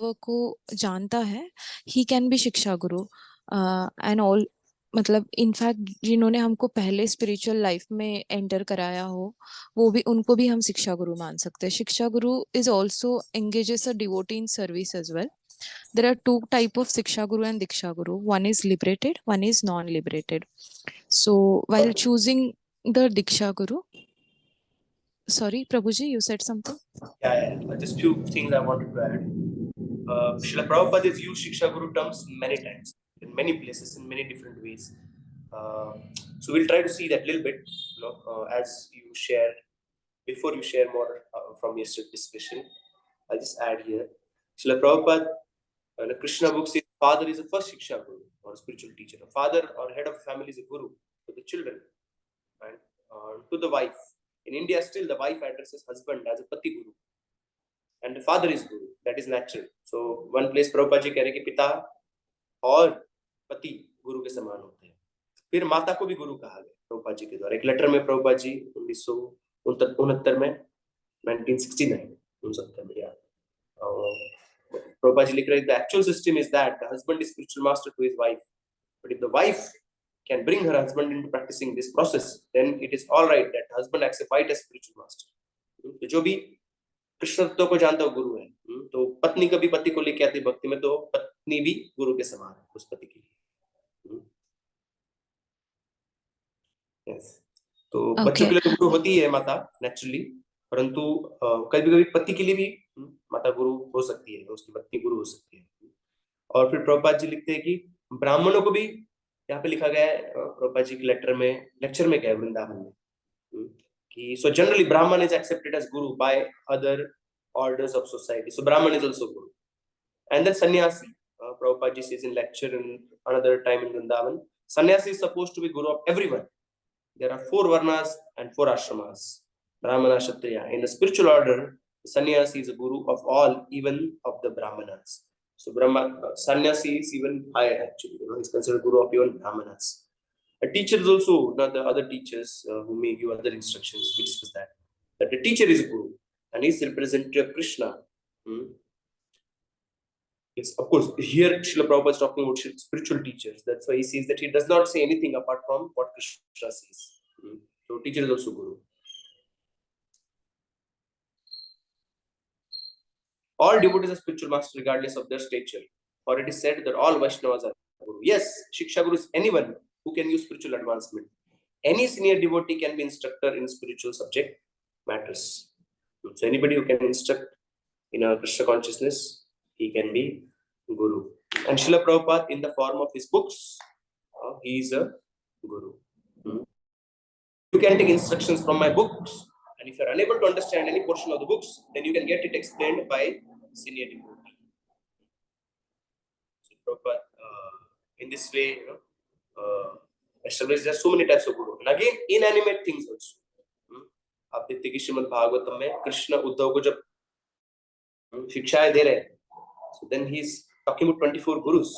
को जानता है, he can be शिक्षा गुरु. And all, मतलब इनफैक्ट जिन्होंने हमको पहले स्पिरिचुअल लाइफ में एंटर कराया हो, वो भी, उनको भी हम शिक्षा गुरु मान सकते हैं. शिक्षा guru is also engages a devotee in service as well. There are two type of siksha guru and diksha guru. One is liberated, one is non-liberated. So while choosing the diksha guru, sorry Prabhuji, you said something. Yeah. Just few things I wanted to add. Srila Prabhupada has used Shiksha Guru terms many times, in many places, in many different ways. So we'll try to see that a little bit, as you share, before you share more from yesterday's discussion. I'll just add here. Srila Prabhupada, in a Krishna book, says father is the first Shiksha Guru, or spiritual teacher. A father or head of the family is a guru to the children and to the wife. In India, still the wife addresses husband as a Pati Guru. And the father is guru. That is natural. So one place Prabhupada जी कह रहे कि पिता और पति गुरु के समान होते हैं. फिर माता को भी गुरु कहा गया प्रभुपाद जी के द्वारा. एक लेटर में प्रभुपाद जी 1969 में 1969 में या प्रभुपाद जी लिख रहे, the actual system is that the husband is spiritual master to his wife, but if the wife can bring her husband into practicing this process, then it is all right that husband accepts wife as spiritual master. तो जो भी कृष्ण तत्व को जानता हो गुरु है, तो पत्नी कभी पति को लेके आती भक्ति में, तो पत्नी भी गुरु के समान है उस पति के लिए. yes. तो बच्चों के लिए तो गुरु होती है माता नेचुरली, परंतु कभी कभी पति के लिए भी माता गुरु हो सकती है, उसकी पत्नी गुरु हो सकती है. और फिर प्रभुपाद जी लिखते हैं कि ब्राह्मणों को भी, यहाँ पे लिखा गया है प्रभुपाद जी के लेक्चर में क्या है वृंदावन में, कि so generally Brahman is accepted as guru by other orders of society. So Brahman is also guru. And then Sannyasi, Prabhupada ji says in lecture in another time in Vrindavan, Sannyasi is supposed to be guru of everyone. There are 4 varnas and 4 ashramas, Brahmana, Kshatriya. In the spiritual order, Sannyasi is a guru of all, even of the Brahmanas. So Sannyasi is even higher actually. He's considered guru of even Brahmanas. A teacher is also, not the other teachers who may give other instructions, we discuss that the teacher is a guru and is representative of Krishna. Yes, of course, here Srila Prabhupada is talking about spiritual teachers. That's why he says that he does not say anything apart from what Krishna says. So teacher is also guru. All devotees are spiritual masters regardless of their stature. For it is said that all Vaishnavas are guru. Yes, Shiksha Guru is anyone who can use spiritual advancement. Any senior devotee can be instructor in spiritual subject matters. So anybody who can instruct in a Krishna consciousness, he can be guru. And Srila Prabhupada, in the form of his books, he is a guru. You can take instructions from my books, and if you are unable to understand any portion of the books, then you can get it explained by senior devotee. So Prabhupada, in this way, established there are so many types of guru. And again, inanimate things also. आप देखते कि श्रीमद् भागवतम में कृष्ण उद्धव को जब शिक्षाएं दे रहे हैं, so then he's talking about 24 gurus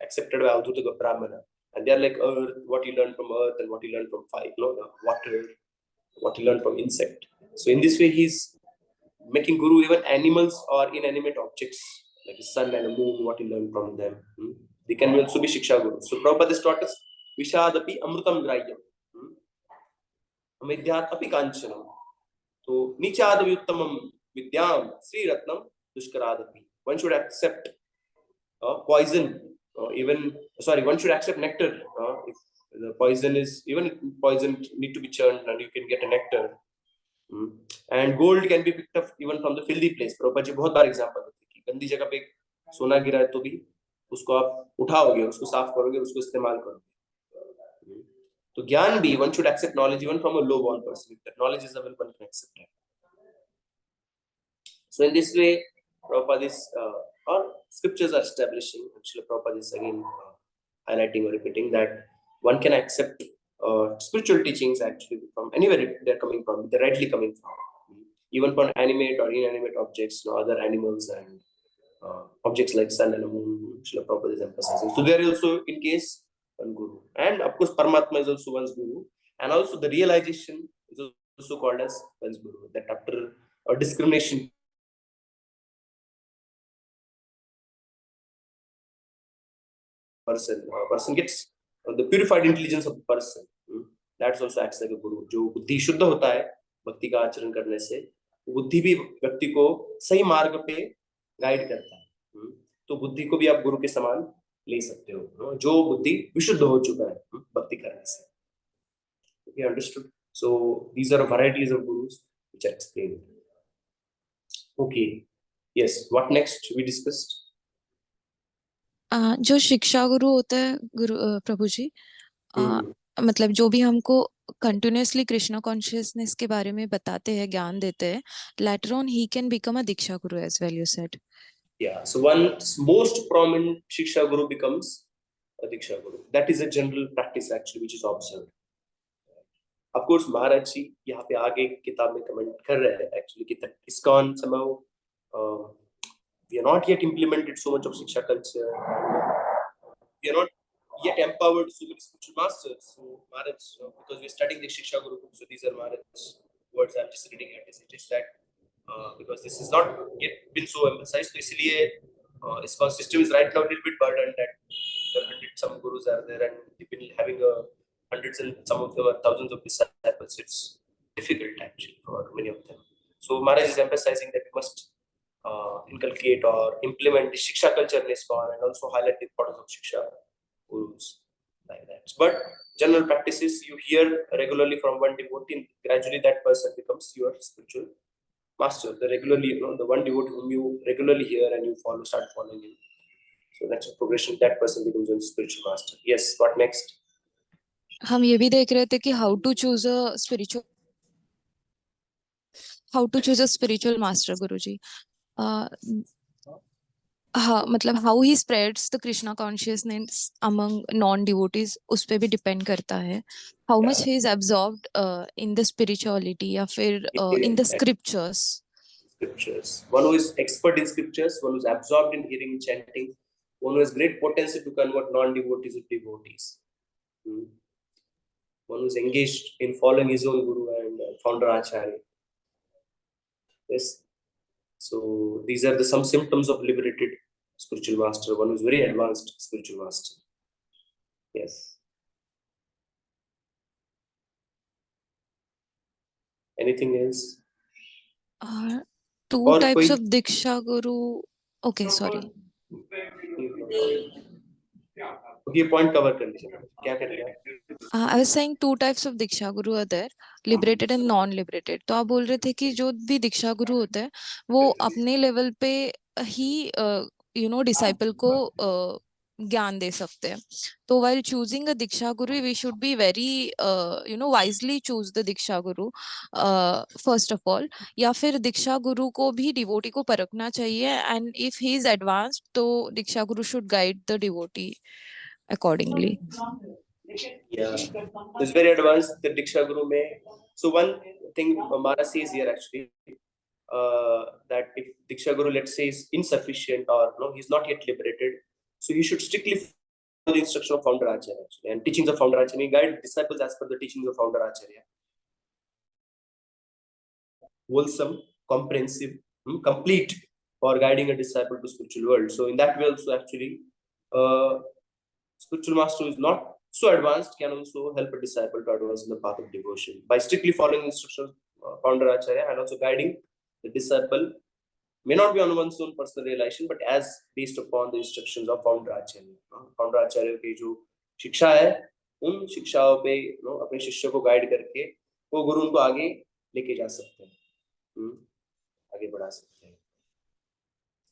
accepted by avadhut brahmana, and they are like earth, what you learn from earth, and what you learn from fire, water, what you learn from insect. So in this way he's making guru even animals or inanimate objects like the sun and the moon, what you learn from them. They can also be shiksha guru. So Prabhupada has taught us vishadapi amrutam grahyam, amidhyat api kanchanam, to nichadavi uttamam vidyam sri ratnam dushkaradapi. One should accept poison, one should accept nectar. If the poison is, even poison need to be churned and you can get a nectar. And gold can be picked up even from the filthy place. Prabhupada ji बहुत बार example देते हैं कि गंदी जगह पे सोना गिरा है तो भी उसको आप उठाओगे, उसको साफ करोगे, उसको इस्तेमाल करोगे. तो ज्ञान भी, one should accept knowledge even from a low born person. If that knowledge is available, one can accept it. So in this way, Prabhupada is, or scriptures are establishing, actually Prabhupada is again highlighting or repeating that one can accept spiritual teachings actually from anywhere they're coming from, they're rightly coming from, even from animate or inanimate objects, other animals and objects like sun and moon. Srila Prabhupada is emphasizing. So there is also in case one guru, and of course Paramatma is also one's guru, and also the realization is also called as one's guru. That after discrimination person gets the purified intelligence of the person. That also acts like a guru. जो बुद्धि शुद्ध होता है भक्ति का आचरण करने से, बुद्धि भी व्यक्ति को सही मार्ग पे गाइड करता है. तो बुद्धि को भी आप गुरु के समान ले सकते हो, जो बुद्धि विशुद्ध हो चुका है भक्ति करने से. Okay, understood. So these are varieties of gurus which are explained. Okay. Yes. What next we discussed? जो शिक्षा गुरु होता है गुरु प्रभु जी, मतलब जो भी हमको कंटिन्यूअसली कृष्णा कॉन्शियसनेस के बारे में बताते हैं, ज्ञान देते हैं, later on he can become a diksha guru as well, you said. Yeah. So one most prominent shiksha guru becomes a diksha guru. That is a general practice actually which is observed. Of course, Maharaj ji यहाँ पे आगे किताब में comment कर रहे हैं actually कि ISKCON somehow we are not yet implemented so much of shiksha culture. We are not yet empowered so many spiritual masters. So Maharaj, because we are studying the Shiksha Guru, so these are Maharaj's words. I'm just reading it. It is that because this is not yet been so emphasized, so इसलिए ISKCON system is right now a little bit burdened that there are 100 some gurus are there and they've been having hundreds and some of them are thousands of disciples. It's difficult actually for many of them. So Maharaj is emphasizing that we must inculcate or implement the Shiksha culture in ISKCON and also highlight the importance of Shiksha gurus like that. But general practices you hear regularly from one devotee, gradually that person becomes your spiritual master. The regularly, the one devotee whom you regularly hear and you follow, start following him. So that's a progression. That person becomes your spiritual master. Yes. What next? हम ये भी देख रहे थे कि how to choose a spiritual master guruji. हाँ, मतलब how he spreads the Krishna consciousness among non devotees, उस पे भी डिपेंड करता है. How much he is absorbed in the spirituality या फिर in the scriptures. One who is expert in scriptures, one who is absorbed in hearing and chanting, one who has great potency to convert non-devotees to devotees. One who is engaged in following his own guru and founder acharya. Yes. So these are some symptoms of liberated spiritual master, one who is very advanced spiritual master. Yes. Anything else? Two types of diksha guru. Okay, sorry. Okay, point cover कर लीजिए. क्या कर रहे हैं? I was saying two types of diksha guru are there, liberated and non-liberated. तो आप बोल रहे थे कि जो भी दीक्षा गुरु होते हैं वो अपने लेवल पे ही डिसाइपल को ज्ञान दे सकते हैं. तो while choosing a diksha guru we should be very wisely choose the diksha guru first of all. या फिर दीक्षा गुरु को भी डिवोटी को परखना चाहिए, and if he is advanced तो दीक्षा गुरु should guide the devotee accordingly. Yeah, it's very advanced. The Diksha Guru may. So one thing Maharaj says here actually that if Diksha Guru, let's say, is insufficient or no, he's not yet liberated, so he should strictly follow the instruction of founder acharya actually, and teachings of founder acharya. Guide disciples as per the teachings of founder acharya. Wholesome, comprehensive, complete for guiding a disciple to spiritual world. So in that way also actually, spiritual master who is not so advanced can also help a disciple to advance in the path of devotion by strictly following instructions of founder acharya and also guiding the disciple. May not be on one's own personal realization, but as based upon the instructions of founder acharya. Founder acharya की जो शिक्षा है उन शिक्षाओं पे अपने शिष्य को गाइड करके वो गुरु उनको आगे लेके जा सकते हैं, आगे बढ़ा सकते हैं.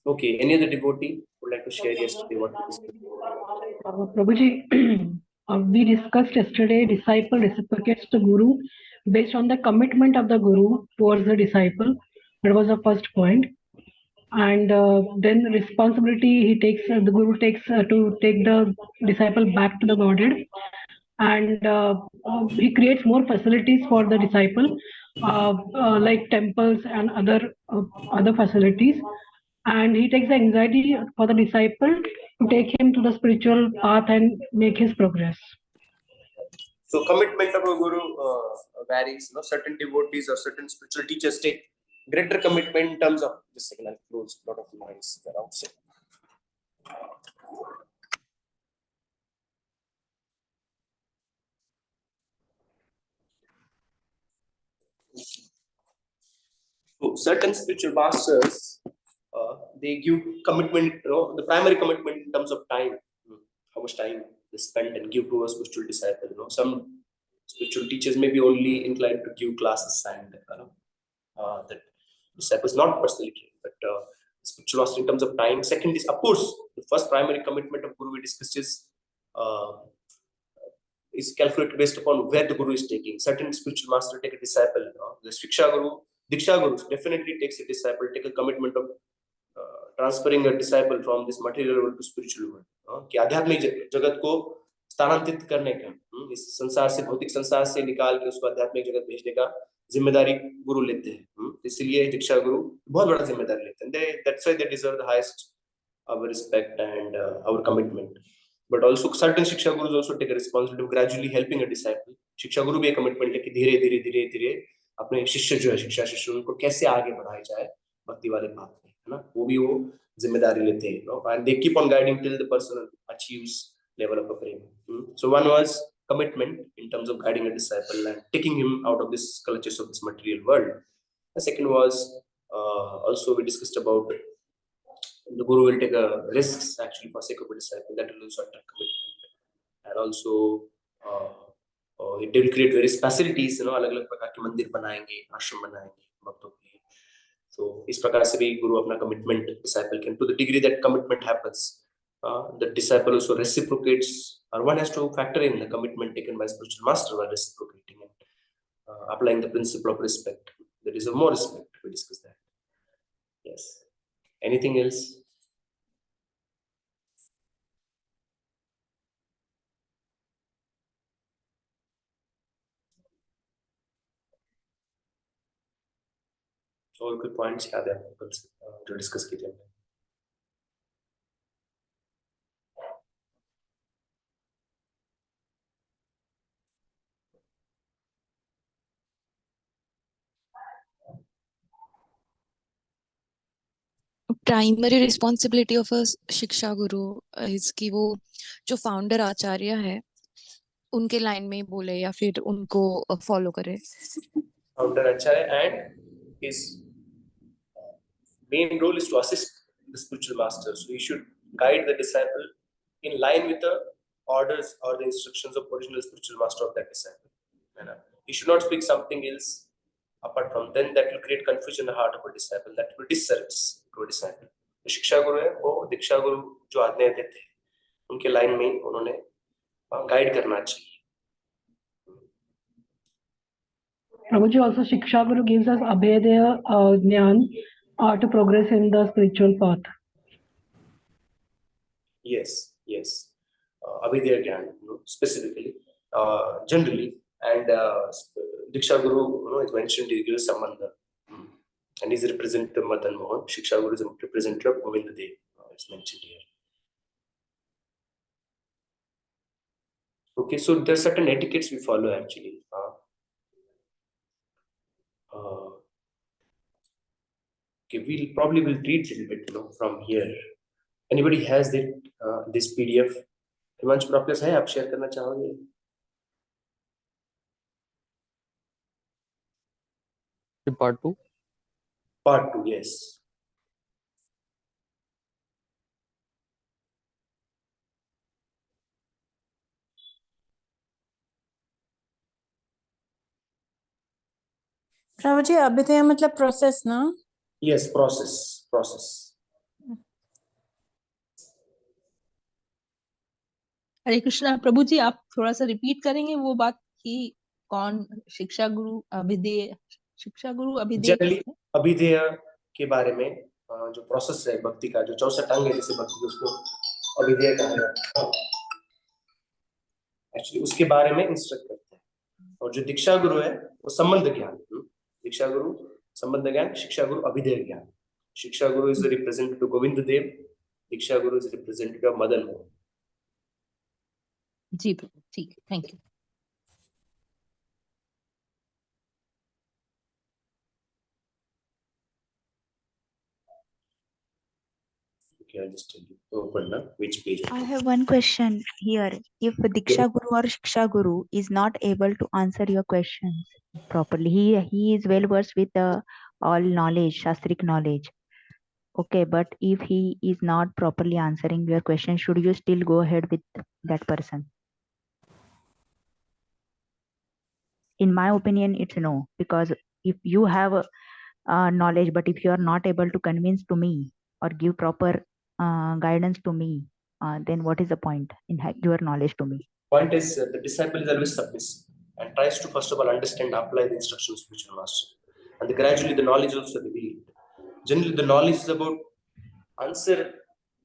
Okay, any other devotee would like to share yesterday what we discussed? Prabhuji, we discussed yesterday disciple reciprocates the guru based on the commitment of the guru towards the disciple. That was the first point. And then responsibility the guru takes to take the disciple back to the Godhead, and he creates more facilities for the disciple, like temples and other facilities, and he takes the anxiety for the disciple to take him to the spiritual path and make his progress. So commitment of a guru varies. Certain devotees or certain spiritual teachers take greater commitment in terms of this second. I'll close a lot of noise that outside. So certain spiritual masters, they give commitment, the primary commitment in terms of time, how much time they spend and give to a spiritual disciple. Some spiritual teachers may be only inclined to give classes and that disciple is not personally trained, but spiritual master in terms of time. Second is, of course, the first primary commitment of Guru we discussed is calculated based upon where the Guru is taking. Certain spiritual master take a disciple. The Shiksha Guru, Diksha Guru definitely takes a disciple, take a commitment of transferring a disciple from this material world to spiritual world. कि आध्यात्मिक जगत को स्थानांतरित करने का, इस संसार से, भौतिक संसार से निकाल के उसको आध्यात्मिक जगत भेजने का जिम्मेदारी गुरु लेते हैं. इसलिए दीक्षा गुरु बहुत बड़ा जिम्मेदारी लेते हैं. That's why they deserve the highest our respect and our commitment. But also certain शिक्षा gurus also take a responsibility of gradually helping a disciple. शिक्षा गुरु भी एक कमिटमेंट लेके धीरे धीरे धीरे धीरे अपने शिष्य जो है, शिक्षा शिष्य, उनको कैसे आगे बढ़ाया जाए भक्ति वाले पाथ में, है ना, वो भी वो जिम्मेदारी लेते हैं. And they keep on guiding till the person achieves level of prema. So one was commitment in terms of guiding a disciple and taking him out of this clutches of this material world. The second was also we discussed about the Guru will take risks actually for sake of a disciple. That will also attract commitment. And also they will create various facilities, अलग-अलग प्रकार के मंदिर बनाएंगे, आश्रम बनाएंगे भक्तों के लिए. So इस प्रकार से भी गुरु अपना commitment disciple can, to the degree that commitment happens, the disciple also reciprocates, or one has to factor in the commitment taken by spiritual master while reciprocating and applying the principle of respect. There is a more respect. We discussed that. Yes. Anything else? और कोई points याद है आपको जो discuss किए थे? Primary responsibility of a शिक्षा guru is कि वो जो फाउंडर आचार्य है उनके लाइन में बोले या फिर उनको फॉलो करे. Founder Acharya and his main role is to assist the spiritual master. So he should guide the disciple in line with the orders or the instructions of original spiritual master of that disciple. He should not speak something else apart from, then that will create confusion in the heart of a disciple, that will disservice to a disciple. तो शिक्षा गुरु है वो दीक्षा गुरु जो आज्ञा देते हैं उनके line में उन्होंने गाइड करना चाहिए. Prabhuji, also Shiksha Guru gives us abhedeya jnana to progress in the spiritual path. Yes. Abhedeya jnana, specifically, generally, and Diksha Guru, is mentioned, he gives Sambandha, and he's a representative of Madan Mohan. Shiksha Guru is a representative of Govinda Dev. It's mentioned here. Okay, so there are certain etiquettes we follow actually. Okay, we'll probably read a little bit, from here. Anybody has this PDF? Himanshu problems है, आप share करना चाहोगे? Part 2. Part 2, yes. प्रभुजी अभिधेय मतलब process ना? Yes, process. हरे कृष्णा. प्रभु जी आप थोड़ा सा रिपीट करेंगे वो बात कि कौन शिक्षा गुरु अभिधेय जनरली अभिधेय के बारे में जो प्रोसेस है भक्ति का, जो 64 अंग है जैसे भक्ति के, उसको अभिधेय कहा जाता है. एक्चुअली उसके बारे में इंस्ट्रक्ट करते हैं. और जो दीक्षा गुरु है वो संबंध ज्ञान, दीक्षा गुरु संबंध ज्ञान, शिक्षा गुरु अभिधेय ज्ञान. Shiksha guru is representative Govind Dev, diksha guru is representative of Madan Mohan. जी प्रभु, ठीक है, thank you. Okay, I'll just tell you. Open now. Which page? I have one question here. If Diksha Guru or Shiksha Guru is not able to answer your questions properly, he is well versed with all knowledge, shastric knowledge. Okay, but if he is not properly answering your question, should you still go ahead with that person? In my opinion, it's no, because if you have knowledge, but if you are not able to convince to me or give proper guidance to me, then what is the point in your knowledge to me? Point is, the disciple is always submissive and tries to first of all understand and apply the instructions of spiritual master, and gradually the knowledge also revealed. Generally, the knowledge is about answer.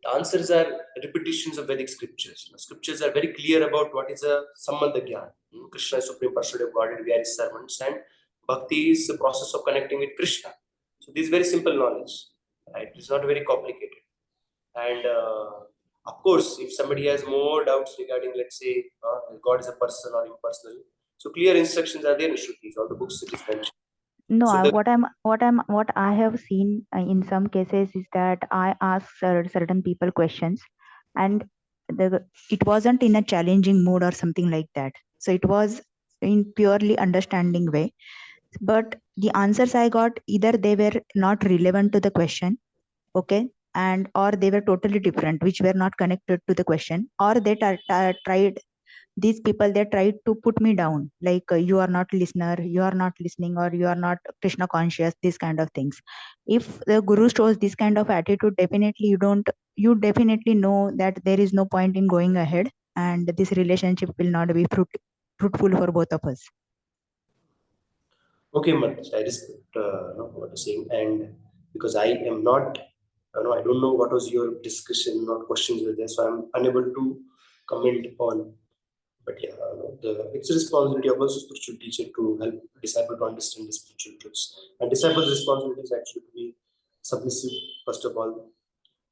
The answers are repetitions of Vedic scriptures. The scriptures are very clear about what is a sambandha gyan. Krishna is supreme personality of Godhead, we are his servants, and bhakti is the process of connecting with Krishna. So this is very simple knowledge, right? It's not very complicated. And of course, if somebody has more doubts regarding, let's say, God is a person or impersonal, so clear instructions are there in Shrutis, all the books it is mentioned. No, So what I have seen in some cases is that I ask certain people questions, and it wasn't in a challenging mood or something like that. So it was in purely understanding way. But the answers I got, either they were not relevant to the question, okay, and or they were totally different, which were not connected to the question, or they tried, these people, they tried to put me down, like you are not listener, you are not listening, or you are not Krishna conscious, these kind of things. If the guru shows this kind of attitude, definitely you definitely know that there is no point in going ahead, and this relationship will not be fruitful for both of us. okay, Maharaj, I respect what you're saying, and because I am not, I don't know what was your discussion or questions were there, so I'm unable to comment on. But yeah, it's a responsibility of a spiritual teacher to help a disciple to understand the spiritual truths. And disciple's responsibility is actually to be submissive, first of all.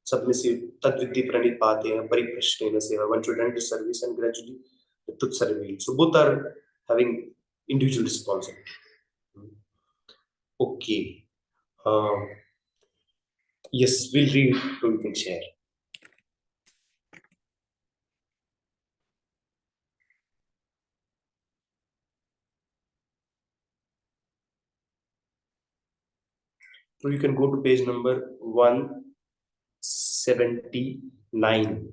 Submissive, tadvidhi pranipate, pariprashnena seva. One should enter service and gradually the truths are revealed. So both are having individual responsibility. Okay. Yes, we'll read so we can share. So you can go to page number 179.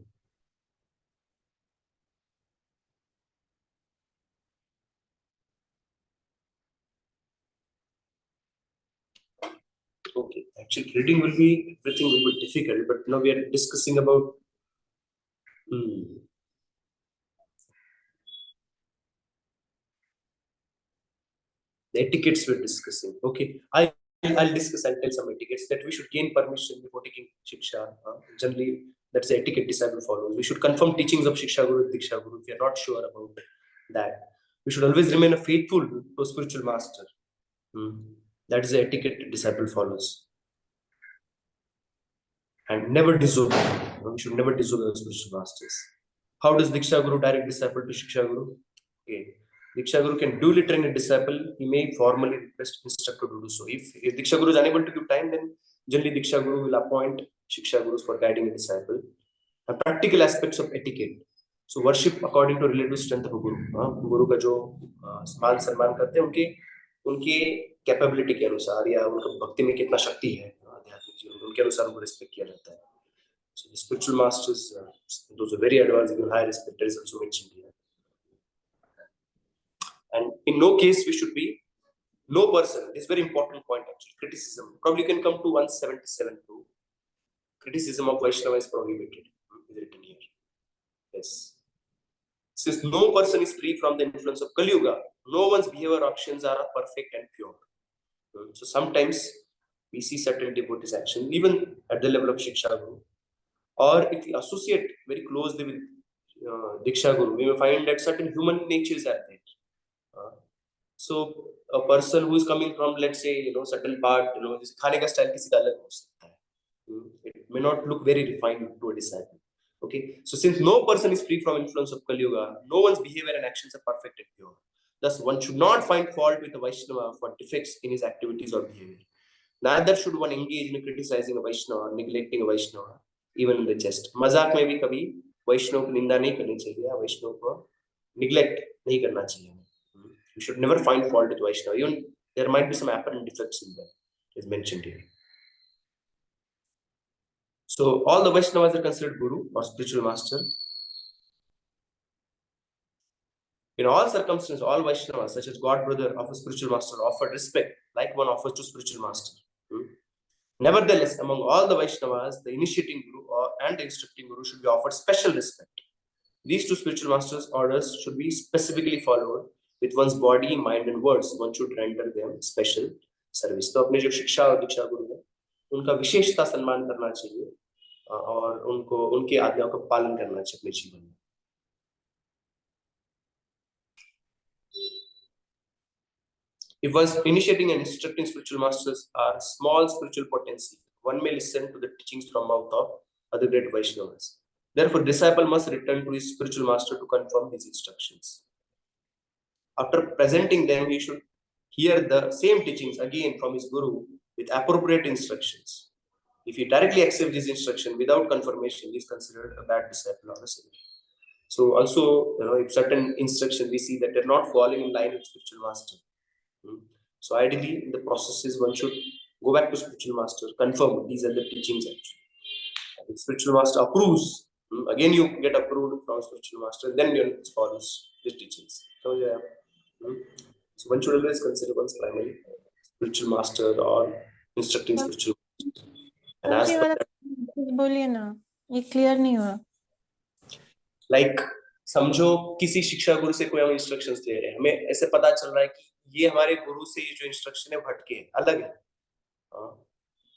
Okay, actually reading will be, everything will be difficult, but now we are discussing about the etiquettes we're discussing. Okay, I'll discuss and tell some etiquettes that we should gain permission before taking Shiksha. Generally, that's the etiquette disciple follows. We should confirm teachings of Shiksha Guru, Diksha Guru. If we are not sure about that, we should always remain faithful to a spiritual master. That is the etiquette disciple follows. And never disobey. We should never disobey the spiritual masters. How does Diksha Guru direct disciple to Shiksha Guru? Okay. Diksha Guru can duly train a disciple. He may formally request instructor to do so. If Diksha Guru is unable to give time, then generally Diksha Guru will appoint Shiksha Gurus for guiding a disciple. And practical aspects of etiquette. So worship according to relative strength of a Guru. Guru का जो मान सम्मान करते हैं उनके capability के अनुसार या उनका भक्ति में कितना शक्ति है आध्यात्मिक जीवन उनके अनुसार उनको रिस्पेक्ट किया जाता है. So the spiritual masters, those are very advanced, give high respect. There is also mentioned here. And in no case we should be, no person, this is very important point actually, criticism. Probably you can come to 177 too. Criticism of Vaishnava is prohibited, is written here. Yes. Since no person is free from the influence of Kali Yuga, no one's behavior or actions are perfect and pure. So sometimes we see certain devotees' action, even at the level of Shiksha Guru, or if we associate very closely with Diksha Guru, we may find that certain human natures are there. So a person who is coming from, let's say, certain part, his khane ka style kisi ka alag ho sakta hai. It may not look very refined to a disciple. Okay, so since no person is free from influence of Kali Yuga, no one's behavior and actions are perfect and pure. Thus, one should not find fault with a Vaishnava for defects in his activities or behavior. Neither should one engage in criticizing a Vaishnava or neglecting a Vaishnava, even in the jest. मजाक में भी कभी वैष्णव की निंदा नहीं करनी चाहिए, वैष्णव को neglect नहीं करना चाहिए. You should never find fault with Vaishnava. Even there might be some apparent defects in them. is mentioned here. So all the Vaishnavas are considered Guru or spiritual master. In all circumstances, all Vaishnavas, such as God brother of a spiritual master, offered respect like one offers to spiritual master. Nevertheless, among all the Vaishnavas, the initiating Guru and the instructing Guru should be offered special respect. These two spiritual masters' orders should be specifically followed with one's body, mind, and words. One should render them special service. तो अपने जो शिक्षा और दीक्षा गुरु हैं, उनका विशेषता सम्मान करना चाहिए और उनको उनकी आज्ञाओं का पालन करना चाहिए अपने जीवन में. If one's initiating and instructing spiritual masters are small spiritual potency, one may listen to the teachings from mouth of other great Vaishnavas. Therefore, disciple must return to his spiritual master to confirm his instructions. After presenting them, he should hear the same teachings again from his guru with appropriate instructions. If he directly accepts his instruction without confirmation, he is considered a bad disciple or a sinner. So also, if certain instructions we see that they're not falling in line with spiritual master. So ideally, in the processes, one should go back to spiritual master, confirm these are the teachings actually. If spiritual master approves, again you get approved from spiritual master, then you follows the teachings. So one should always consider one's primary spiritual master or instructing spiritual master. And as per that, बोलिए ना, ये clear नहीं हुआ. like समझो किसी शिक्षा गुरु से कोई हम इंस्ट्रक्शंस ले रहे हैं, हमें ऐसे पता चल रहा है कि ये हमारे गुरु से ये जो इंस्ट्रक्शन है भटके है, अलग है,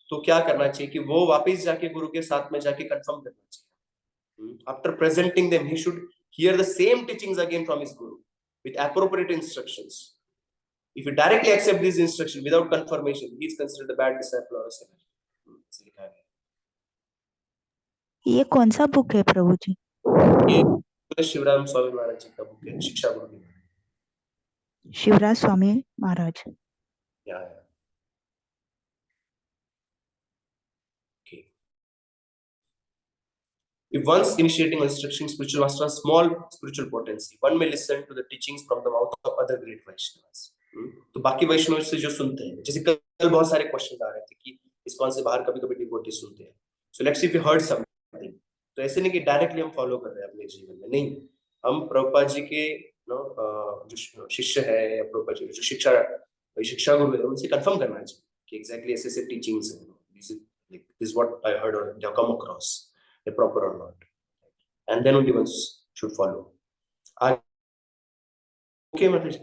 तो क्या करना चाहिए कि वो वापस जाके गुरु के साथ में जाके कंफर्म करना चाहिए. After presenting them, he should hear the same teachings again from his guru with appropriate instructions. If you directly accept these instructions without confirmation, he is considered a bad disciple or a sinner. ये कौन सा book है प्रभु जी? ये शिवराम स्वामी महाराज जी का book है, शिक्षा गुरु. Shivraj Swami Maharaj. Yeah. Okay. If one's initiating or instructing spiritual master has small spiritual potency, one may listen to the teachings from the mouth of other great Vaishnavas. तो बाकी वैष्णव से जो सुनते हैं, जैसे कल बहुत सारे क्वेश्चन आ रहे थे कि इस्कॉन से बाहर कभी-कभी डिवोटी सुनते हैं. So let's see if you heard something. तो ऐसे नहीं कि डायरेक्टली हम फॉलो कर रहे हैं अपने जीवन में, नहीं. हम प्रभुपाद जी के जो शिष्य है या प्रभुपाद जी जो शिक्षा गुरु है, उनसे कंफर्म करना चाहिए कि एग्जैक्टली ऐसे टीचिंग्स हैं. This is what I heard or they come across. They're proper or not. And then only ones should follow. Okay, Maharaj.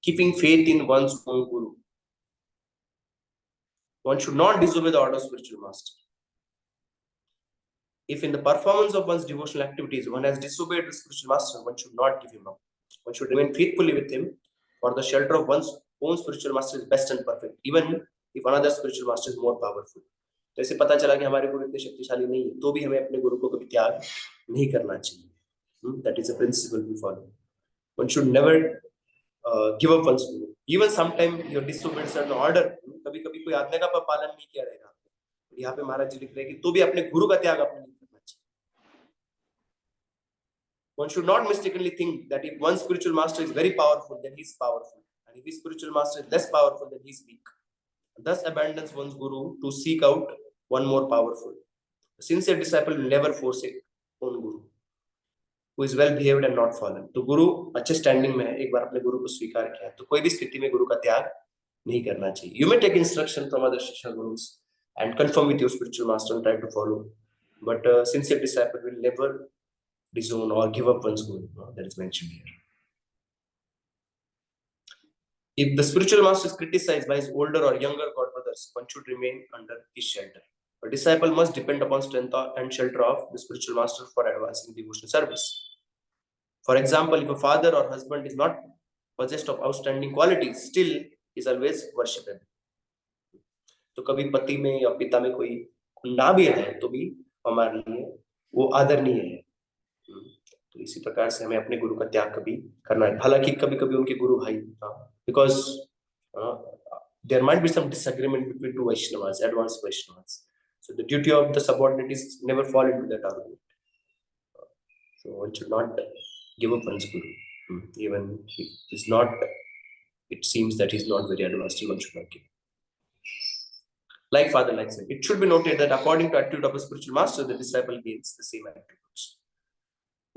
Keeping faith in one's own guru. One should not disobey the order of spiritual master. If in the performance of one's devotional activities, one has disobeyed the spiritual master, one should not give him up. One should remain faithfully with him, for the shelter of one's own spiritual master is best and perfect, even if another spiritual master is more powerful. तो ऐसे पता चला कि हमारे गुरु इतने शक्तिशाली नहीं है, तो भी हमें अपने गुरु को कभी त्याग नहीं करना चाहिए. That is a principle we follow. One should never give up one's guru. Even sometimes you disobeyed certain order. कभी-कभी कोई आज्ञा का पालन नहीं किया रहेगा. यहाँ पे महाराज जी लिख रहे हैं कि तो भी अपने गुरु का त्याग अपने नहीं करना चाहिए. One should not mistakenly think that if one spiritual master is very powerful, then he is powerful, and if his spiritual master is less powerful, then he is weak. Thus abandons one's guru to seek out one more powerful. A sincere disciple will never forsake own guru, who is well behaved and not fallen. तो गुरु अच्छे standing में है, एक बार अपने गुरु को स्वीकार किया तो कोई भी स्थिति में गुरु का त्याग नहीं करना चाहिए. You may take instruction from other शिक्षा gurus and confirm with your spiritual master and try to follow, but a sincere disciple will never disown or give up one's guru. That is mentioned here. If the spiritual master is criticized by his older or younger god brothers, one should remain under his shelter. A disciple must depend upon strength and shelter of the spiritual master for advancing devotional service. For example, if a father or husband is not possessed of outstanding qualities, still is always worshipable. तो कभी पति में या पिता में कोई ना भी रहे तो भी हमारे लिए वो आदरणीय है. तो इसी प्रकार से हमें अपने गुरु का त्याग कभी करना है. हालांकि कभी-कभी उनके गुरु भाई, because there might be some disagreement between two Vaishnavas, advanced Vaishnavas. So the duty of the subordinate is never fall into that argument. So one should not give up one's guru, even if it's not it seems that he's not very advanced, one should not give. Like Father like said, it should be noted that according to attitude of a spiritual master, the disciple gains the same attributes.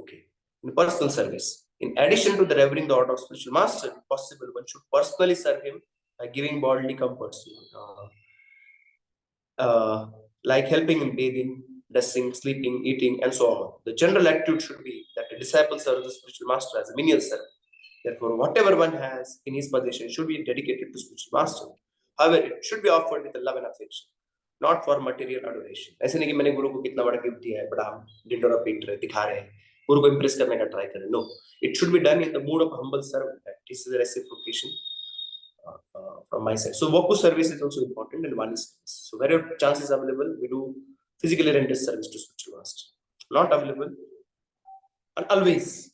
Okay. In personal service, in addition to the revering the order of spiritual master, if possible, one should personally serve him by giving bodily comforts, like helping in bathing, dressing, sleeping, eating, and so on. The general attitude should be that a disciple serves the spiritual master as a menial servant. Therefore, whatever one has in his possession should be dedicated to spiritual master. However, it should be offered with a love and affection, not for material adoration. ऐसे नहीं कि मैंने गुरु को कितना बड़ा gift दिया है, बड़ा हम ढिंडोरा पीट रहे, दिखा रहे हैं, गुरु को impress करने का try कर रहे हैं. No, it should be done in the mood of humble servant. This is a reciprocation from my side. So Voku service is also important, and Vani service. So wherever chance is available, we do physically rendered service to spiritual master. Not available, and always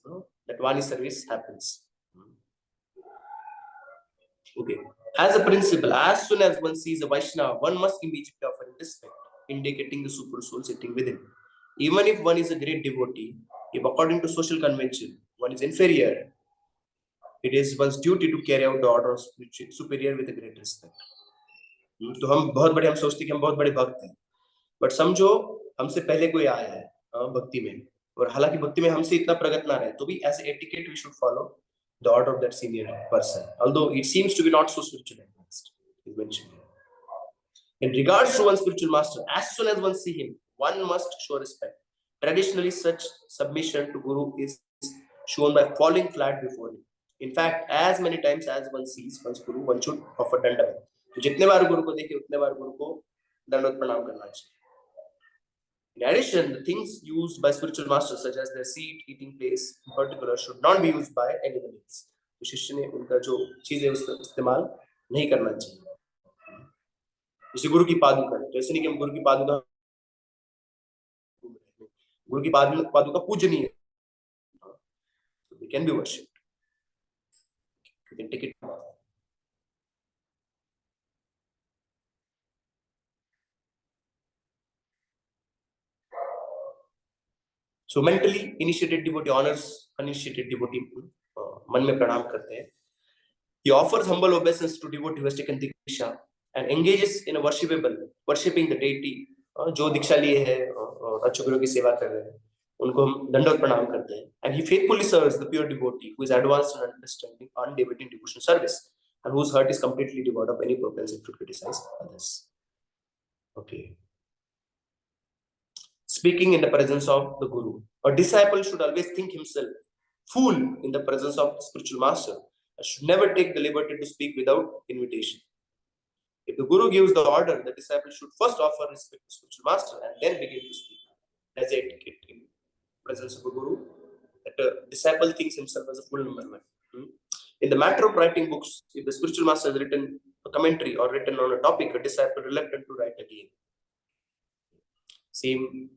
that Vani service happens. Okay. As a principle, as soon as one sees a Vaishnava, one must immediately offer him respect, indicating the super soul sitting within. Even if one is a great devotee, if according to social convention one is inferior, it is one's duty to carry out the order of superior with a great respect. तो हम बहुत बड़े, हम सोचते कि हम बहुत बड़े भक्त हैं, बट समझो हमसे पहले कोई आया है भक्ति में, और हालांकि भक्ति में हमसे इतना प्रगत ना रहे, तो भी as a etiquette we should follow the order of that senior person, although it seems to be not so spiritually advanced, is mentioned here. In regards to one spiritual master, as soon as one see him, one must show respect. Traditionally, such submission to Guru is shown by falling flat before him. In fact, as many times as one sees one's Guru, one should offer dandavat. तो जितने बार गुरु को देखे उतने बार गुरु को दंडवत प्रणाम करना चाहिए. In addition, the things used by spiritual masters, such as their seat, eating place, in particular, should not be used by anyone else. तो शिष्य ने उनका जो चीज है उसका इस्तेमाल नहीं करना चाहिए. जैसे गुरु की पादुका, तो ऐसे नहीं कि हम गुरु की पादुका पूजनीय, they can be worshipped. You can take it. So mentally initiated devotee honors uninitiated devotee, मन में प्रणाम करते हैं. He offers humble obeisance to devotee who has taken diksha and engages in a worshipping the deity. जो दीक्षा लिए है और अच्छे गुरु की सेवा कर रहे हैं, उनको हम दंडवत प्रणाम करते हैं. And he faithfully serves the pure devotee who is advanced in understanding undeviating devotional service and whose heart is completely devoid of any propensity to criticize others. Okay. Speaking in the presence of the Guru, a disciple should always think himself fool in the presence of the spiritual master and should never take the liberty to speak without invitation. If the Guru gives the order, the disciple should first offer respect to the spiritual master and then begin to speak. As etiquette in presence of a Guru, that a disciple thinks himself as a fool, number one. In the matter of writing books, if the spiritual master has written a commentary or written on a topic, a disciple reluctant to write again. Same.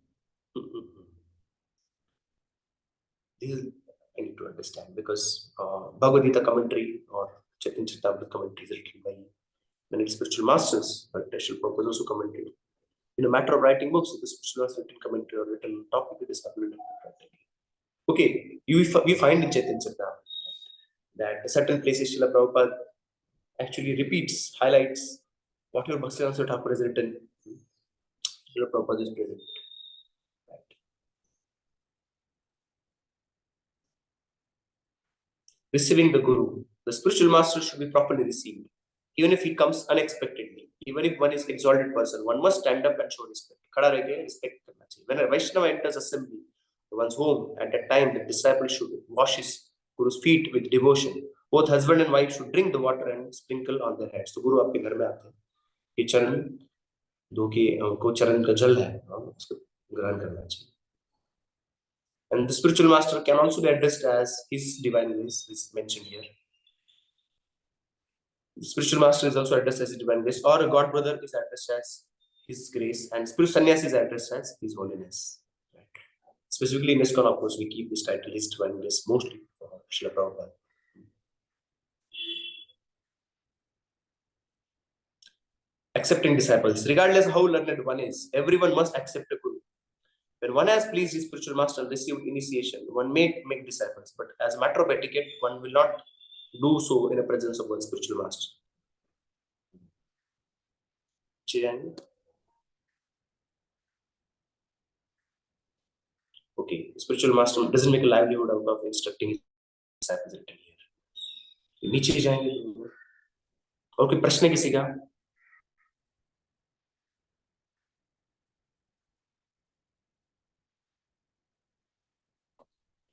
This I need to understand, because Bhagavad Gita commentary or Chaitanya Charitamrita commentary is written by many spiritual masters, but Srila Prabhupada also commentary. In a matter of writing books, if the spiritual master written commentary or written topic, it is happening. Okay, we find in Chaitanya Charitamrita that at certain places Srila Prabhupada actually repeats, highlights whatever Bhakti Thakur has written. Srila Prabhupada is present. Receiving the Guru, the spiritual master should be properly received, even if he comes unexpectedly. Even if one is an exalted person, one must stand up and show respect. Khada reh ke respect karna chahiye. When a Vaishnava enters assembly, one's home, at that time the disciple should wash his Guru's feet with devotion. Both husband and wife should drink the water and sprinkle on their heads. So Guru आपके घर में आते हैं, ये चरण धो के उनको चरण का जल है उसको ग्रहण करना चाहिए. And the spiritual master can also be addressed as His Divine Grace, is mentioned here. The spiritual master is also addressed as His Divine Grace, or a God brother is addressed as His Grace, and spiritual sannyasi is addressed as His Holiness. Right. Specifically in ISKCON, of course, we keep this title His Divine Grace mostly for Srila Prabhupada. Accepting disciples, regardless how learned one is, everyone must accept a Guru. When one has pleased his spiritual master and received initiation, one may make disciples, but as a matter of etiquette, one will not do so in the presence of one spiritual master. Okay, spiritual master doesn't make a livelihood out of instructing his disciples written here. नीचे जाएंगे और कोई प्रश्न किसी का?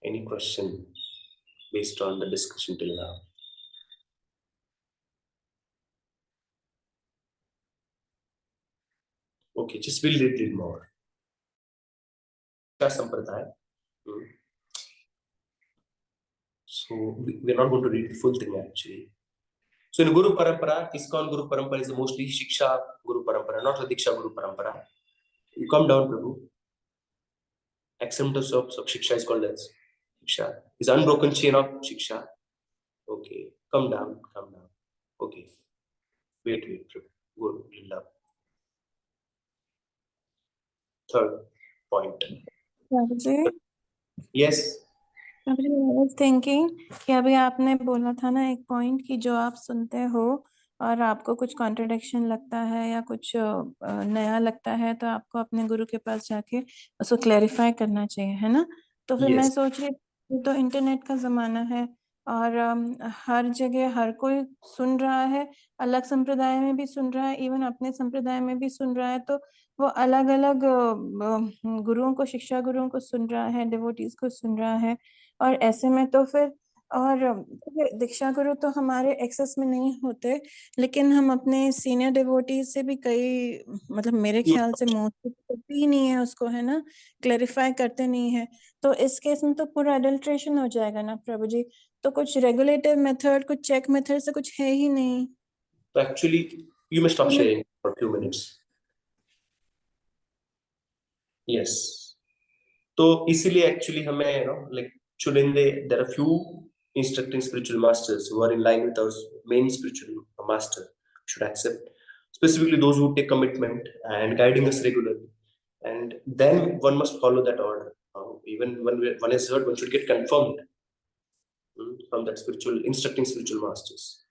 Any question based on the discussion till now? Okay, just we'll read more. Sampradaya. So we're not going to read the full thing actually. So in Guru Parampara, ISKCON Guru Parampara is mostly Shiksha Guru Parampara, not the Diksha Guru Parampara. You come down, Prabhu. Acceptance of Shiksha is called as Shiksha. Is unbroken chain of Shiksha. Okay, come down. Okay, wait, Prabhu. Go, love. Third point. Yes. I was thinking कि अभी आपने बोला था ना एक point कि जो आप सुनते हो और आपको कुछ कॉन्ट्रडिक्शन लगता है या कुछ नया लगता है तो आपको अपने गुरु के पास जाके उसको क्लैरिफाई करना चाहिए, है ना? तो फिर मैं सोच रही थी तो इंटरनेट का जमाना है और हर जगह हर कोई सुन रहा है, अलग संप्रदाय में भी सुन रहा है, इवन अपने संप्रदाय में भी सुन रहा है, तो वो अलग अलग गुरुओं को, शिक्षा गुरुओं को सुन रहा है, डिवोटीज को सुन रहा है। और ऐसे में तो फिर और दीक्षा गुरु तो हमारे एक्सेस में नहीं होते, लेकिन हम अपने सीनियर डिवोटीज से भी कई, मतलब मेरे ख्याल से मोस्टली करते ही नहीं है उसको, है ना, क्लैरिफाई करते नहीं है। तो इस केस में तो पूरा अडल्ट्रेशन हो जाएगा ना प्रभु जी। तो कुछ रेगुलेटिव मेथड, कुछ चेक मेथड से कुछ है ही नहीं। So actually you may stop sharing for a few minutes. Yes. तो इसीलिए एक्चुअली हमें like चुनिंदे, there are few instructing spiritual masters who are in line with our main spiritual master should accept, specifically those who take commitment and guiding us regularly, and then one must follow that order. Even when one is heard, one should get confirmed from that spiritual instructing spiritual masters.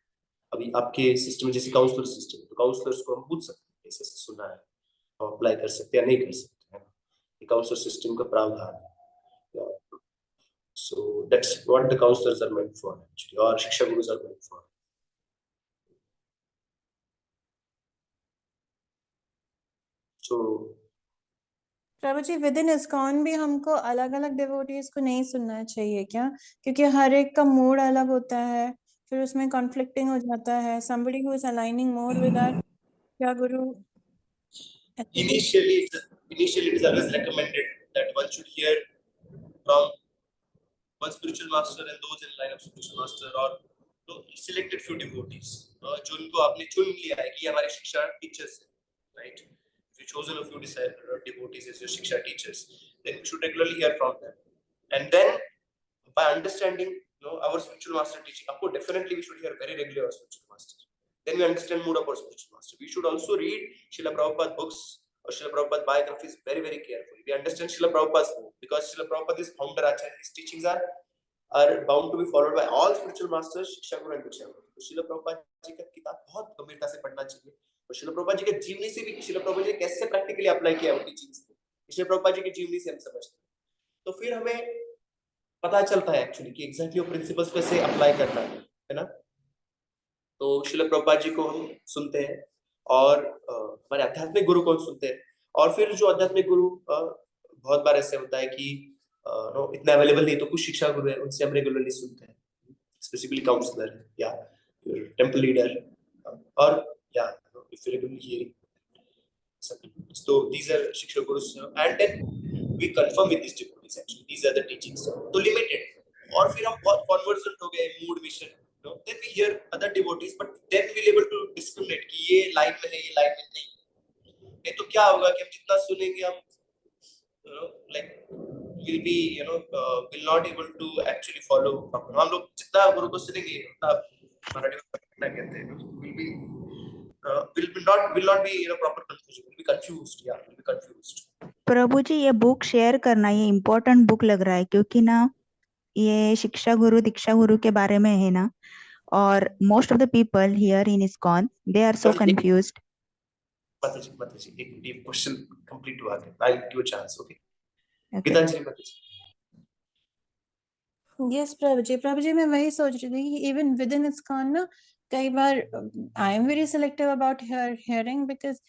अभी आपके system में जैसे counsellor system, तो counsellors को हम पूछ सकते हैं ऐसे सुना है, हम अप्लाई कर सकते हैं या नहीं कर सकते हैं, ये काउंसलर सिस्टम का प्रावधान है। So that's what the counselors are meant for actually, or shiksha gurus are meant for. So Prabhu ji, within ISKCON भी हमको अलग अलग डिवोटीज को नहीं सुनना चाहिए क्या? क्योंकि हर एक का मूड अलग होता है, फिर उसमें कॉन्फ्लिक्टिंग हो जाता है। somebody who is aligning more with our क्या गुरु, initially it is always recommended that one should hear from one spiritual master and those in line of spiritual master, or selected few devotees जो उनको आपने चुन लिया है कि हमारे शिक्षा टीचर्स हैं, right? If you chosen a few devotees as your shiksha teachers, then you should regularly hear from them, and then by understanding our spiritual master teaching, of course definitely we should hear very regularly our spiritual master, then we understand more about spiritual master. We should also read Srila Prabhupada books or Srila Prabhupada biographies very very carefully. We understand Srila Prabhupada's book because Srila Prabhupada is founder acharya, his teachings are bound to be followed by all spiritual masters, शिक्षा गुरु and दीक्षा गुरु। तो श्रील प्रभुपाद जी का किताब बहुत गंभीरता से पढ़ना चाहिए, और श्रील प्रभुपाद जी के जीवनी से भी श्रील प्रभुपाद जी कैसे प्रैक्टिकली अप्लाई किया वो टीचिंग्स को श्रील प्रभुपाद जी की जीवनी से हम समझते हैं, तो फिर हमें पता चलता है एक्चुअली कि एग्जैक्टली वो प्रिंसिपल्स कैसे अप्लाई करना है ना। तो श्रील प्रभुपाद जी को हम सुनते हैं, और हमारे आध्यात्मिक गुरु को सुनते हैं, और फिर जो आध्यात्मिक गुरु बहुत बार ऐसे होता है कि इतना अवेलेबल नहीं, तो कुछ शिक्षा गुरु है उनसे हम रेगुलरली सुनते हैं, स्पेसिफिकली काउंसलर या टेंपल लीडर, और या if you regularly hearing. So these are शिक्षा gurus, and then we confirm with these devotees actually these are the teachings, तो limited, और फिर हम बहुत conversant हो गए mood vision, then we hear other devotees, but then we'll able to discriminate कि ये लाइन में है, ये लाइन में नहीं। तो क्या होगा कि हम जितना सुनेंगे हम like will be will not able to actually follow proper. हम लोग जितना गुरु को सुनेंगे उतना मराठी में क्या कहते हैं will not be proper confusion, will be confused, will be confused. प्रभु जी, ये बुक शेयर करना ये इम्पोर्टेंट बुक लग रहा है, क्योंकि ना ये शिक्षा गुरु दीक्षा गुरु के बारे में है ना, or most of the people here in ISKCON, they are so confused. Mataji, एक deep question complete हुआ है. I'll give a chance, okay? Okay. Gitanjali Mataji. Yes प्रभु जी मैं वही सोच रही थी कि इवन विद इन इस्कॉन ना कई बार I am very selective about hearing because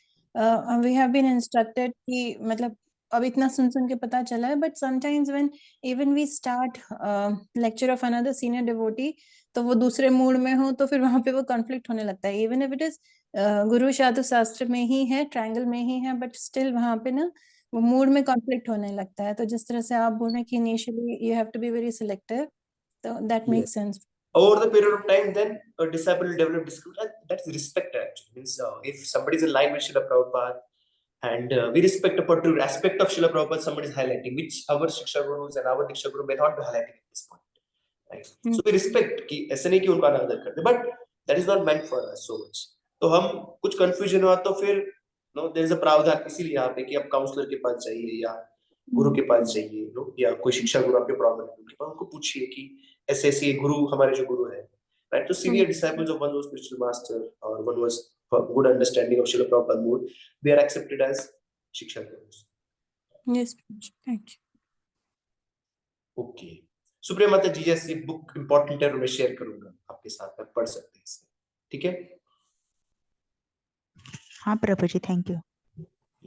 we have been instructed कि मतलब अब इतना सुन के पता चला है but sometimes when even we start lecture of another senior devotee तो वो दूसरे मूड में हो तो फिर वहां पे वो कॉन्फ्लिक्ट होने लगता है इवन इफ इट इज गुरु साधु शास्त्र में ही है ट्रायंगल में ही है बट स्टिल वहां पे ना वो मूड में कॉन्फ्लिक्ट होने लगता है तो जिस तरह से आप बोल रहे हैं कि initially you have to be very selective तो that makes sense Over the period of time, then a disciple will develop discipline. That's respect actually. Means if somebody is in line with Srila Prabhupada and we respect a particular aspect of Srila Prabhupada, somebody is highlighting, which our Shiksha Gurus and our Diksha Guru may not be highlighting at this point. Right? So we respect कि ऐसे नहीं कि उनका अनादर करते, but that is not meant for us so much. तो हम कुछ confusion हुआ तो फिर there is a प्रावधान इसीलिए यहाँ पे कि अब काउंसलर के पास चाहिए या गुरु के पास चाहिए या कोई शिक्षा गुरु आपके प्रॉब्लम है उनके पास उनको पूछिए कि ऐसे गुरु हमारे जो गुरु है right to senior disciples of one was spiritual master or one was good understanding of Srila Prabhupada mood they are accepted as shiksha gurus. yes thank you. Okay. Supriya माता जी जैसी बुक इंपॉर्टेंट है मैं शेयर करूंगा आपके साथ आप पढ़ सकते हैं इसे ठीक है. हाँ प्रभु जी थैंक यू.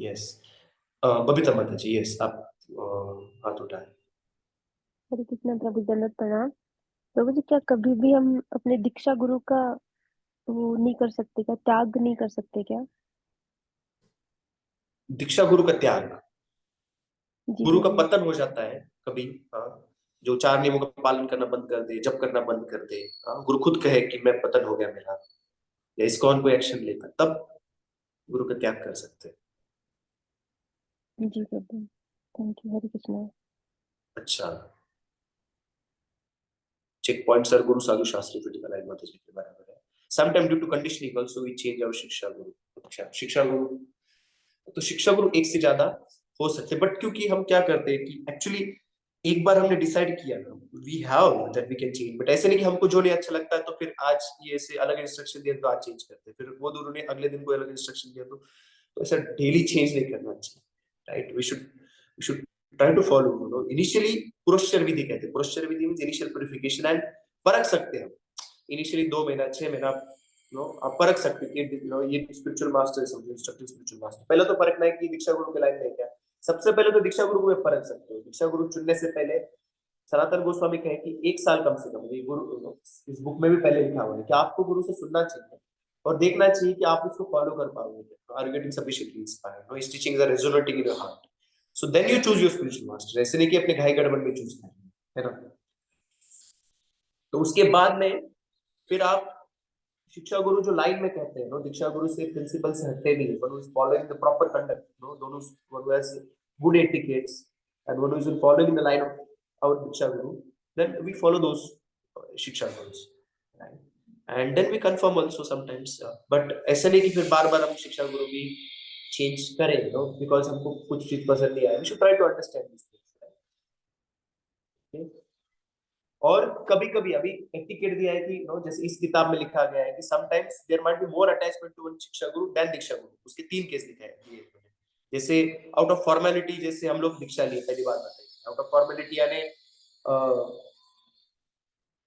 यस बबीता माता जी यस आप हाथ उठाएं. हरे कृष्ण प्रभु दंडवत प्रणाम. प्रभु जी क्या कभी भी हम अपने दीक्षा गुरु का वो नहीं कर सकते क्या त्याग नहीं कर सकते क्या? दीक्षा गुरु का त्याग गुरु का पतन हो जाता है कभी. जो 4 नियमों का पालन करना बंद कर दे जप करना बंद कर दे गुरु खुद कहे कि मैं पतन हो गया मेरा या इसको कोई एक्शन लेता तब गुरु का त्याग कर सकते हैं. जी प्रभु थैंक यू. हरे कृष्ण. अच्छा check points are Guru Sadhu Shastri critical line माता जी के बराबर है. Sometime due to conditioning also we change our शिक्षा गुरु. अच्छा शिक्षा गुरु तो शिक्षा गुरु एक से ज्यादा हो सकते बट क्योंकि हम क्या करते हैं कि एक्चुअली एक बार हमने डिसाइड किया ना we have that we can change but ऐसे नहीं कि हमको जो नहीं अच्छा लगता है तो फिर आज ये ऐसे अलग इंस्ट्रक्शन दिया तो आज चेंज करते हैं फिर वो गुरु ने अगले दिन कोई अलग इंस्ट्रक्शन दिया तो ऐसा डेली चेंज नहीं करना चाहिए. Right we should try to follow initially पुरस्चर विधि कहते हैं. पुरस्चर विधि मींस इनिशियल प्यूरिफिकेशन एंड परख सकते हैं इनिशियली 2 महीना 6 महीना आप परख सकते हैं कि ये स्पिरिचुअल मास्टर है समझो इंस्ट्रक्टिव स्पिरिचुअल मास्टर. पहले तो परखना है कि दीक्षा गुरु के लाइन में क्या. सबसे पहले तो दीक्षा गुरु को परख सकते हो. दीक्षा गुरु चुनने से पहले सनातन गोस्वामी कहे कि 1 साल कम से कम ये गुरु इस बुक में भी पहले लिखा हुआ है कि आपको गुरु से सुनना चाहिए और देखना चाहिए कि आप उसको फॉलो कर पाओगे. Are you getting sufficiently inspired no his teachings are resonating in your heart. So then you choose your spiritual master. ऐसे नहीं कि अपने घाई गड़बड़ में चूज करें है ना. तो उसके बाद में फिर आप शिक्षा गुरु जो लाइन में कहते हैं दीक्षा गुरु से प्रिंसिपल से हटते नहीं. one who is following the proper conduct दोनों one who has good etiquettes and one who is following in the line of our diksha guru then we follow those shiksha gurus right? and then we confirm also sometimes but ऐसे नहीं कि फिर बार-बार हम शिक्षा गुरु भी change करें because हमको कुछ चीज पसंद नहीं आया. We should try to understand this things. और कभी-कभी अभी एटिकेट दिया है कि जैसे इस किताब में लिखा गया है कि sometimes there might be more attachment to one shiksha guru then दीक्षा गुरु. उसके 3 केस दिखाए हैं. जैसे आउट ऑफ फॉर्मेलिटी जैसे हम लोग दीक्षा लिए पहली बार बताइए आउट ऑफ फॉर्मेलिटी यानी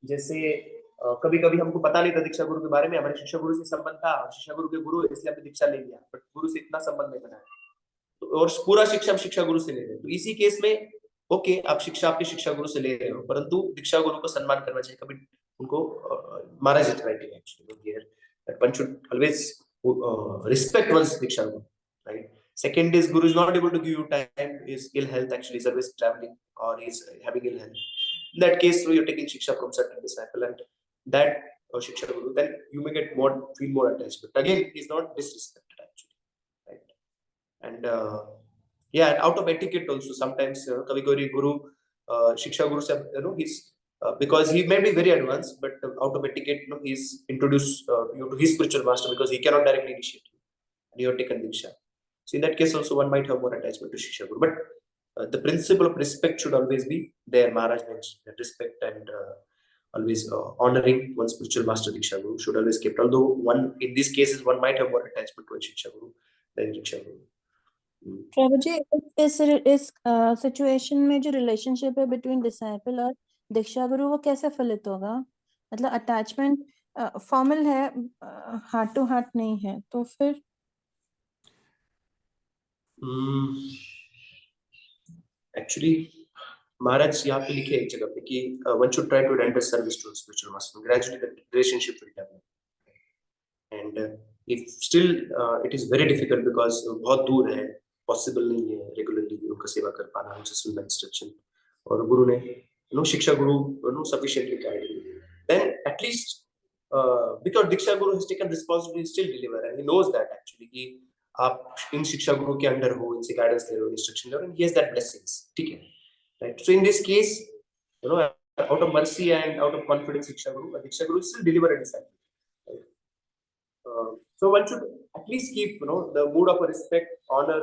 जैसे कभी-कभी हमको पता नहीं था दीक्षा गुरु के बारे में हमारे शिक्षा गुरु से संबंध था और शिक्षा गुरु के गुरु इसलिए हमने दीक्षा ले लिया बट गुरु से इतना संबंध नहीं बना तो और पूरा शिक्षा गुरु से ले रहे हैं. तो इसी केस में ओके आप शिक्षा आपके शिक्षा गुरु से ले रहे हो परंतु दीक्षा गुरु को सम्मान करना चाहिए. कभी उनको Maharaj is writing actually here that one should always respect one's diksha guru right. Second is guru is not able to give you time is ill health actually is always traveling or is having ill health. In that case you're taking shiksha from certain disciple and that shiksha guru then you may get feel more attached but again is not disrespected actually right. And yeah out of etiquette also sometimes kabhi guru shiksha guru se he's because he may be very advanced but out of etiquette he's introduced you to his spiritual master because he cannot directly initiate you and you have taken diksha. So in that case also one might have more attachment to shiksha guru but the principle of respect should always be there. Maharaj mentioned that respect and always honoring one spiritual master Diksha Guru should always kept. Although one in these cases one might have more attachment to a Shiksha Guru than Diksha Guru. प्रभुजी इस situation में जो relationship है between disciple और दीक्षा गुरु वो कैसे फलित होगा? मतलब अटैचमेंट फॉर्मल है, हार्ट टू हार्ट नहीं है, तो फिर एक्चुअली Maharaj यहाँ पे लिखे एक जगह पे कि one should try to render service to a spiritual master. Gradually the relationship will develop. And if still it is very difficult because बहुत दूर है, possible नहीं है regularly उनका सेवा कर पाना, उनसे सुनना instruction, और गुरु ने शिक्षा गुरु sufficiently guided, then at least because Diksha Guru has taken responsibility to still deliver, and he knows that actually कि आप इन शिक्षा गुरु के अंडर हो, इनसे guidance ले रहे हो, instruction ले रहे हो, and he has that blessings, ठीक है, right? So in this case, out of mercy and out of confidence, Diksha Guru still deliver a disciple. So one should at least keep, the mood of respect, honor,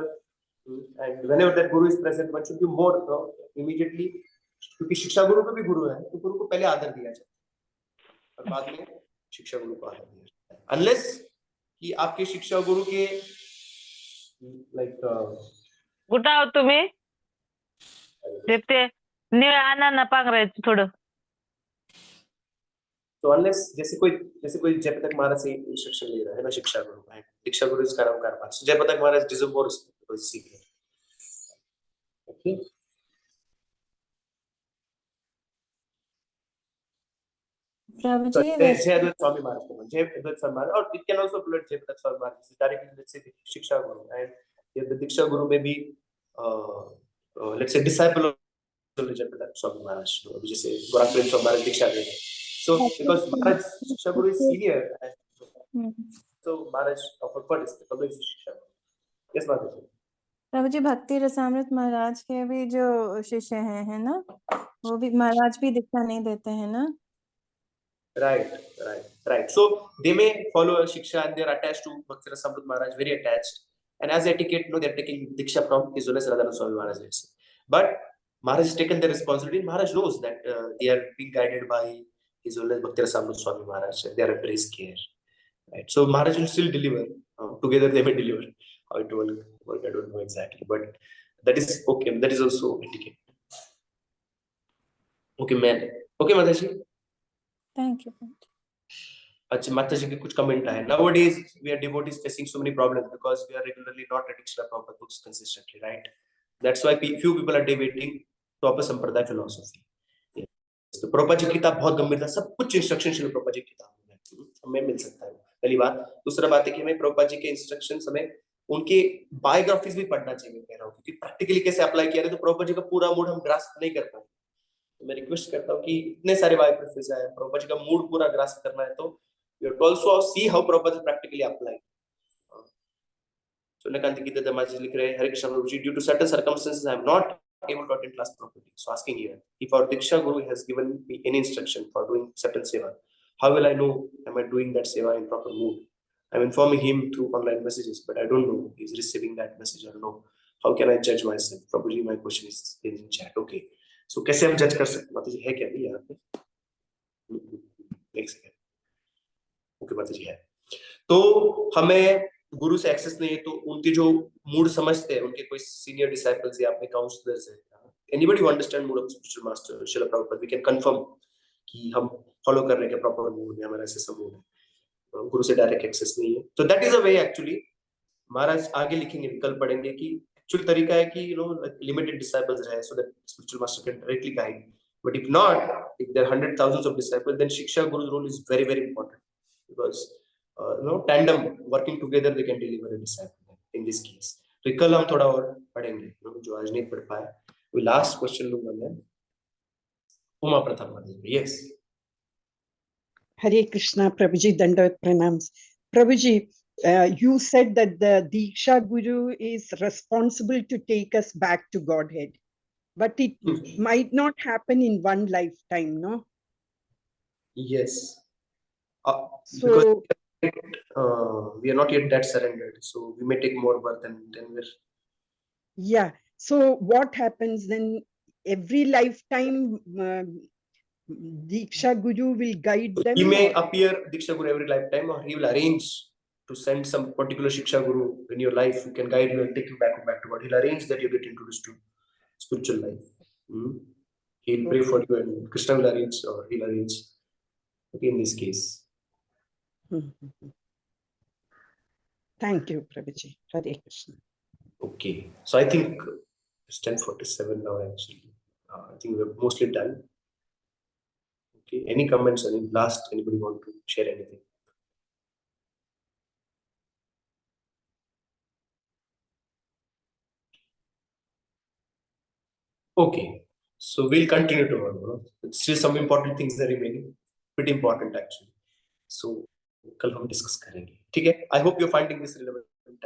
and whenever that guru is present, one should give more, immediately. क्योंकि शिक्षा गुरु को भी गुरु है, तो गुरु को पहले आदर दिया जाए और बाद में शिक्षा गुरु को आदर दिया जाए. Unless कि आपके शिक्षा गुरु के गुटाव तुम्ही देते निळ आणा ना पांघरायचं थोडं. तो unless जैसे कोई जयपताक महाराज से इंस्ट्रक्शन ले रहा है ना शिक्षा गुरु, है दीक्षा गुरु इसका नाम कर पास Jayapataka Maharaj deserve more respect because he is okay. प्रभु So जी जय अद्वैत स्वामी महाराज को जय अद्वैत स्वामी महाराज, और it can also include जयपताक Swami Maharaj directly, let's say शिक्षा गुरु, and the दीक्षा गुरु में भी let's say disciple of जयपताक Swami Maharaj, जैसे गोरखनाथ स्वामी महाराज दीक्षा दे रहे. So because Maharaj Shiksha Guru is senior, so Maharaj offered for this always Shiksha. Yes, Maharaj. प्रभु जी भक्ति रसामृत महाराज के भी जो शिष्य हैं, है ना, वो भी महाराज भी दीक्षा नहीं देते हैं ना? Right. So they may follow a Shiksha and they are attached to Bhakti Rasamrut Maharaj, very attached. And as etiquette, they are taking Diksha from His Holiness Radharana Swami Maharaj. But Maharaj has taken the responsibility. Maharaj knows that they are being guided by His Holiness Bhakti Rasamrut Swami Maharaj, and they are under his care. Right. So Maharaj will still deliver. Together they may deliver. How it will work, I don't know exactly. But that is okay. That is also etiquette. Okay, man. Okay, Mataji. Thank you. अच्छा, Mataji के कुछ comment आए. Nowadays we are devotees facing so many problems because we are regularly not reading Srila Prabhupada books consistently, right? That's why few people are debating proper Sampradaya philosophy. तो प्रभुपाद जी की किताब बहुत गंभीर था, सब कुछ इंस्ट्रक्शन श्रील प्रभुपाद जी की किताब में हमें मिल सकता है. पहली बात. दूसरा बात है कि हमें प्रभुपाद जी के इंस्ट्रक्शंस, हमें उनके बायोग्राफीज भी पढ़ना चाहिए, कह रहा हूँ, क्योंकि प्रैक्टिकली कैसे अप्लाई किया है तो प्रभुपाद जी का पूरा मूड हम ग्रास्प नहीं कर पाए. तो मैं रिक्वेस्ट करता हूँ कि इतने सारे बायोग्राफीज आए, प्रभुपाद जी का मूड पूरा ग्रास्प करना है तो you have to also see how Prabhupada ji practically apply. So Nakanti Gita Dhammaji लिख रहे हैं, Hare Krishna Prabhuji, due to certain circumstances I am not able to attend class properly. So asking here, if our Diksha Guru has given me any instruction for doing certain seva, how will I know am I doing that seva in proper mood? I'm informing him through online messages, but I don't know if he's receiving that message or no. How can I judge myself? Prabhuji, my question is in chat. Okay. So कैसे हम जज कर सकते? माता जी है क्या भी यहाँ पे? Next. Okay, माता जी है. तो हमें गुरु से एक्सेस नहीं है, तो उनके जो मूड समझते हैं, उनके कोई सीनियर डिसाइपल्स या अपने काउंसलर्स हैं, anybody who understand mood of spiritual master Srila Prabhupada, we can confirm कि हम फॉलो कर रहे हैं प्रॉपर मूड में, हमारा ऐसे सब मूड है, गुरु से डायरेक्ट एक्सेस नहीं है. तो that is a way actually. Maharaj आगे लिखेंगे, कल पढ़ेंगे कि एक्चुअल तरीका है कि लिमिटेड डिसाइपल्स रहे so that spiritual master can directly guide. But if not, if there are 100,000 of disciples, then shiksha guru's role is very very important, because tandem working together they can deliver a disciple in this case. तो कल हम थोड़ा और पढ़ेंगे जो आज नहीं पढ़ पाए. वो लास्ट क्वेश्चन लूंगा मैं उमा प्रथम. Yes. Hare Krishna, Prabhuji, Dandavat Pranams. Prabhuji, you said that the Diksha Guru is responsible to take us back to Godhead, but it might not happen in one lifetime, no? Yes. So we are not yet that surrendered, so we may take more birth and then we're. Yeah. So what happens then? Every lifetime Diksha Guru will guide them? He may appear Diksha Guru every lifetime, or he will arrange to send some particular Shiksha Guru in your life who can guide you and take you back to God. He'll arrange that you get introduced to spiritual life. He'll pray for you and Krishna will arrange, or he'll arrange. Okay, in this case. Thank you, Prabhuji. Hare Krishna. Okay, so I think it's 10:47 now actually. I think we're mostly done. Okay, any comments? Any last? Anybody want to share anything? Okay, so we'll continue tomorrow. Still some important things are remaining. Pretty important actually. So कल हम discuss करेंगे. ठीक है? I hope you're finding this relevant and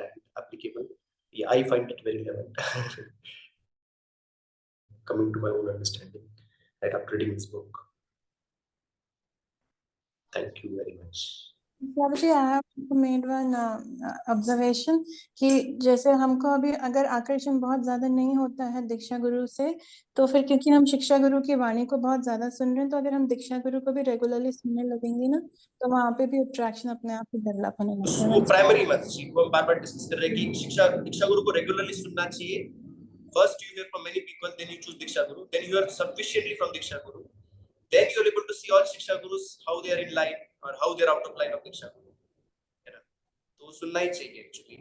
applicable. Yeah, I find it very relevant. Coming to my own understanding right after reading this book. Thank you very much. Prabhuji, I have made one observation कि जैसे हमको अभी अगर आकर्षण बहुत ज्यादा नहीं होता है दीक्षा गुरु से, तो फिर क्योंकि हम शिक्षा गुरु की वाणी को बहुत ज्यादा सुन रहे हैं, तो अगर हम दीक्षा गुरु को भी रेगुलरली सुनने लगेंगे ना, तो वहाँ पे भी अट्रैक्शन अपने आप ही डेवलप होने लगता है. वो प्राइमरी मत को हम बार-बार डिस्कस कर रहे हैं कि दीक्षा गुरु को रेगुलरली सुनना चाहिए. First you hear from many people, then you choose Diksha Guru, then you hear sufficiently from Diksha Guru. Then you are able to see all Shiksha Gurus, how they are in line or how they are out of line of Diksha Guru. है ना? तो सुनना ही चाहिए actually.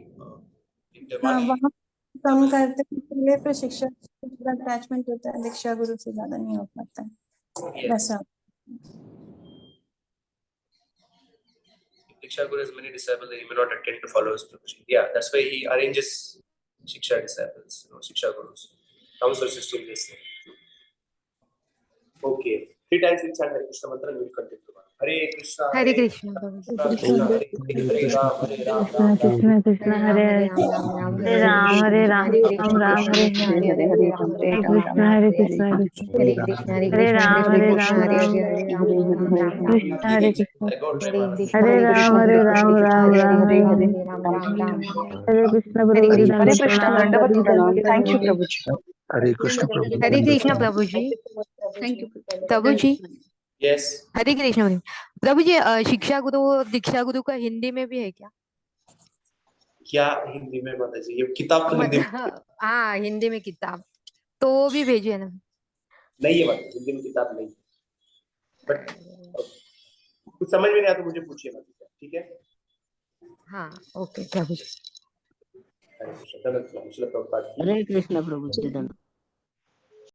हाँ, वहाँ कम करते हैं फिर शिक्षा अटैचमेंट होता है, दीक्षा गुरु से ज्यादा नहीं हो पाता है. वैसा Diksha Guru has many disciples, he may not attend to follow his preaching. Yeah, that's why he arranges Shiksha disciples, Shiksha Gurus. Council system is there. Okay. 3 times in chant Hare Krishna mantra will continue. Hare Krishna, Hare Krishna, Hare Ram, Krishna Krishna, Hare Hare, Ram Hare Ram, Ram Hare Hare, Hare Krishna, Hare Krishna, Hare Krishna, Hare Ram, Hare Ram, Krishna Hare Krishna, Hare Ram, Hare Ram, Ram Ram Hare Hare, Hare Krishna, Hare Krishna, Dandavat Pranam. Thank you, Prabhuji. Hare Krishna Prabhu. Hare Krishna Prabhuji. Thank you. Prabhuji, Yes. हरे कृष्ण प्रभुजी, शिक्षा गुरु दीक्षा गुरु का हिंदी में भी है क्या? क्या हिंदी में माता जी? ये किताब तो हिंदी में, हाँ हिंदी में किताब तो भी भेजिए ना. नहीं है माता, हिंदी में किताब नहीं. बट कुछ समझ में नहीं आता मुझे पूछिए माता, ठीक है? हाँ ओके प्रभुजी. हरे कृष्ण, धन्यवाद. Hare Krishna Prabhuji.